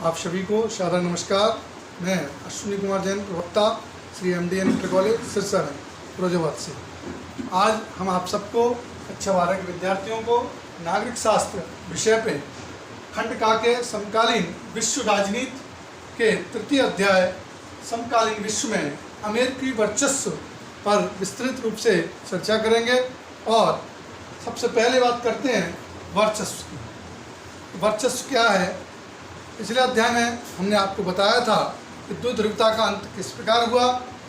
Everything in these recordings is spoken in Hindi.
आप सभी को शारदा नमस्कार। मैं अश्विनी कुमार जैन, प्रवक्ता Shri MDN inter college Sirsa में फिरोजाबाद से। आज हम आप सबको कक्षा 12 के विद्यार्थियों को नागरिक शास्त्र विषय पे खंड का के समकालीन विश्व राजनीति के तृतीय अध्याय समकालीन विश्व में अमेरिकी वर्चस्व पर विस्तृत रूप से चर्चा करेंगे। और सबसे पहले बात करते हैं वर्चस्व की। वर्चस्व क्या है? पिछले अध्याय में हमने आपको बताया था कि द्वि ध्रुवता का अंत किस प्रकार हुआ,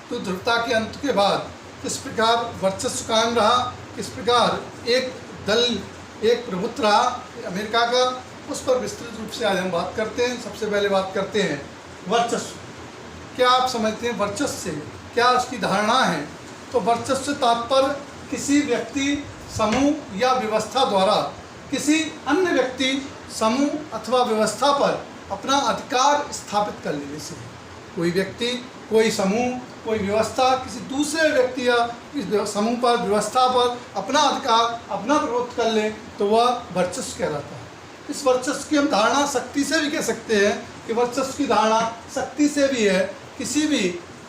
द्वि ध्रुवता के अंत के बाद किस प्रकार वर्चस्व कायम रहा, किस प्रकार एक दल एक प्रभुत्व रहा अमेरिका का, उस पर विस्तृत रूप से आज हम बात करते हैं। सबसे पहले बात करते हैं वर्चस्व। क्या आप समझते हैं वर्चस्व से क्या उसकी धारणा है? तो वर्चस्व से तात्पर्य किसी व्यक्ति, समूह या व्यवस्था द्वारा किसी अन्य व्यक्ति, समूह अथवा व्यवस्था पर अपना अधिकार स्थापित कर लेने से। कोई व्यक्ति, कोई समूह, कोई व्यवस्था किसी दूसरे व्यक्ति या इस समूह पर, व्यवस्था पर अपना अधिकार, अपना प्रभुत्व कर ले तो वह वर्चस्व कहलाता है। इस वर्चस्व की हम धारणा शक्ति से भी कह सकते हैं कि वर्चस्व की धारणा शक्ति से भी है। किसी भी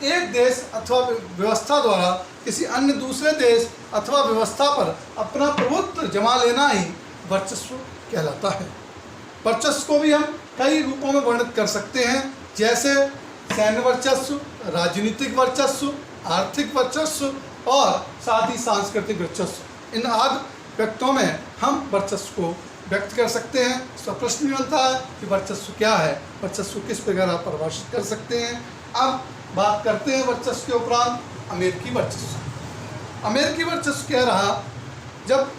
एक देश अथवा व्यवस्था द्वारा किसी अन्य दूसरे देश अथवा व्यवस्था पर अपना प्रभुत्व जमा लेना ही वर्चस्व कहलाता है। वर्चस्व को भी हम कई रूपों में वर्णित कर सकते हैं, जैसे सैन्य वर्चस्व, राजनीतिक वर्चस्व, आर्थिक वर्चस्व और साथ ही सांस्कृतिक वर्चस्व। इन आदि व्यक्तों में हम वर्चस्व को व्यक्त कर सकते हैं। इसका प्रश्न भी बनता है कि वर्चस्व क्या है, वर्चस्व किस प्रकार आप परिभाषित कर सकते हैं। अब बात करते हैं वर्चस्व के उपरांत अमेरिकी वर्चस्व। अमेरिकी वर्चस्व कह रहा, जब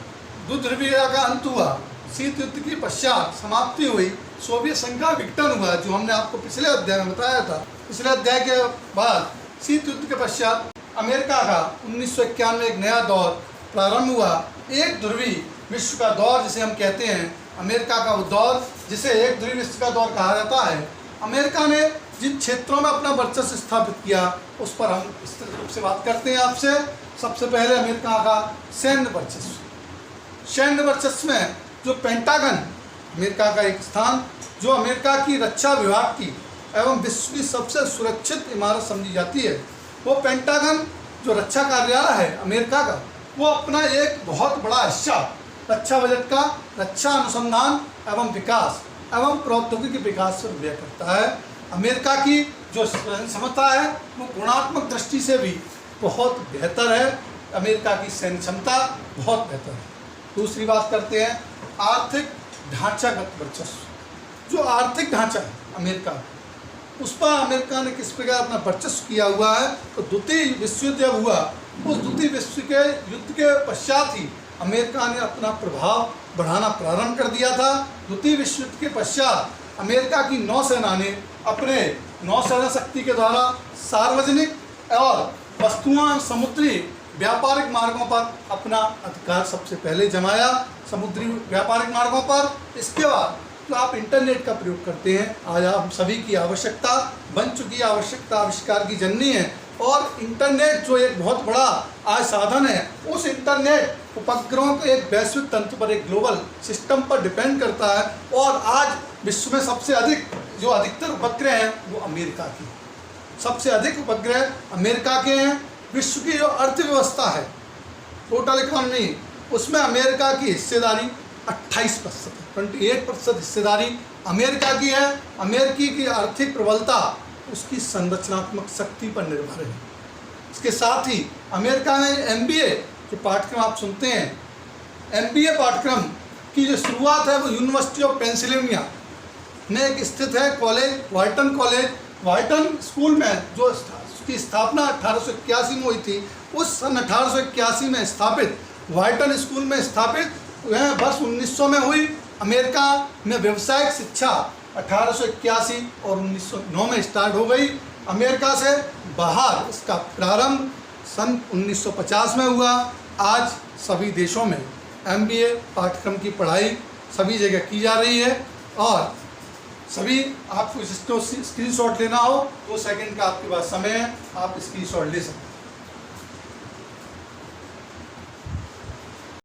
द्विध्रुवीयता का अंत हुआ, शीत युद्ध की पश्चात समाप्ति हुई, सोवियत संघ का विघटन हुआ, जो हमने आपको पिछले अध्याय में बताया था। पिछले अध्याय के बाद शीत युद्ध के पश्चात अमेरिका का 1991 में एक नया दौर प्रारंभ हुआ। एक ध्रुवी विश्व का दौर जिसे हम कहते हैं, अमेरिका का वो दौर जिसे एक ध्रुवी विश्व का दौर कहा जाता है। अमेरिका ने जिन क्षेत्रों में अपना वर्चस्व स्थापित किया उस पर हम विस्तृत रूप से बात करते हैं आपसे। सबसे पहले अमेरिका का सैन्य वर्चस्व। सैन्य वर्चस्व में जो पेंटागन, अमेरिका का एक स्थान जो अमेरिका की रक्षा विभाग की एवं विश्व की सबसे सुरक्षित इमारत समझी जाती है, वो पेंटागन जो रक्षा कार्यालय है अमेरिका का, वो अपना एक बहुत बड़ा हिस्सा रक्षा बजट का रक्षा अनुसंधान एवं विकास एवं प्रौद्योगिकी विकास पर व्यय करता है। अमेरिका की जो क्षमता है वो गुणात्मक दृष्टि से भी बहुत बेहतर है। अमेरिका की सैन्य क्षमता बहुत बेहतर है। दूसरी बात करते हैं आर्थिक ढांचागत वर्चस्व। जो आर्थिक ढांचा है अमेरिका, उस पर अमेरिका ने किस प्रकार अपना वर्चस्व किया हुआ है? तो द्वितीय विश्व युद्ध जब हुआ, उस द्वितीय विश्व के युद्ध के पश्चात ही अमेरिका ने अपना प्रभाव बढ़ाना प्रारंभ कर दिया था। द्वितीय विश्व युद्ध के पश्चात अमेरिका की नौसेना ने अपने नौसेना शक्ति के द्वारा सार्वजनिक और वस्तुओं, समुद्री व्यापारिक मार्गों पर अपना अधिकार सबसे पहले जमाया, समुद्री व्यापारिक मार्गों पर। इसके बाद तो आप इंटरनेट का प्रयोग करते हैं, आज आप सभी की आवश्यकता बन चुकी है, आवश्यकता आविष्कार की जननी है। और इंटरनेट जो एक बहुत बड़ा आज साधन है, उस इंटरनेट उपग्रहों के एक वैश्विक तंत्र पर, एक ग्लोबल सिस्टम पर डिपेंड करता है। और आज विश्व में सबसे अधिक जो अधिकतर उपग्रह हैं वो अमेरिका की, सबसे अधिक उपग्रह अमेरिका के हैं। विश्व की जो अर्थव्यवस्था है, टोटल इकोनॉमी, उसमें अमेरिका की हिस्सेदारी 28% है, 28% हिस्सेदारी अमेरिका की है। अमेरिकी की आर्थिक प्रबलता उसकी संरचनात्मक शक्ति पर निर्भर है। इसके साथ ही अमेरिका में MBA जो पाठ्यक्रम आप सुनते हैं, MBA पाठ्यक्रम की जो शुरुआत है वो यूनिवर्सिटी ऑफ पेंसिल्वेनिया में एक स्थित है कॉलेज, व्हाइटन कॉलेज। व्हाइटन स्कूल में जो की स्थापना 1881 में हुई थी, उस सन 1881 में स्थापित व्हाइटन स्कूल में स्थापित वह वर्ष 1900 में हुई। अमेरिका में व्यावसायिक शिक्षा 1881 और 1909 में स्टार्ट हो गई। अमेरिका से बाहर इसका प्रारंभ सन 1950 में हुआ। आज सभी देशों में MBA पाठ्यक्रम की पढ़ाई सभी जगह की जा रही है। और सभी आपको स्क्रीनशॉट लेना हो, 2 सेकंड का आपके पास समय है, आप स्क्रीनशॉट ले सकते हैं।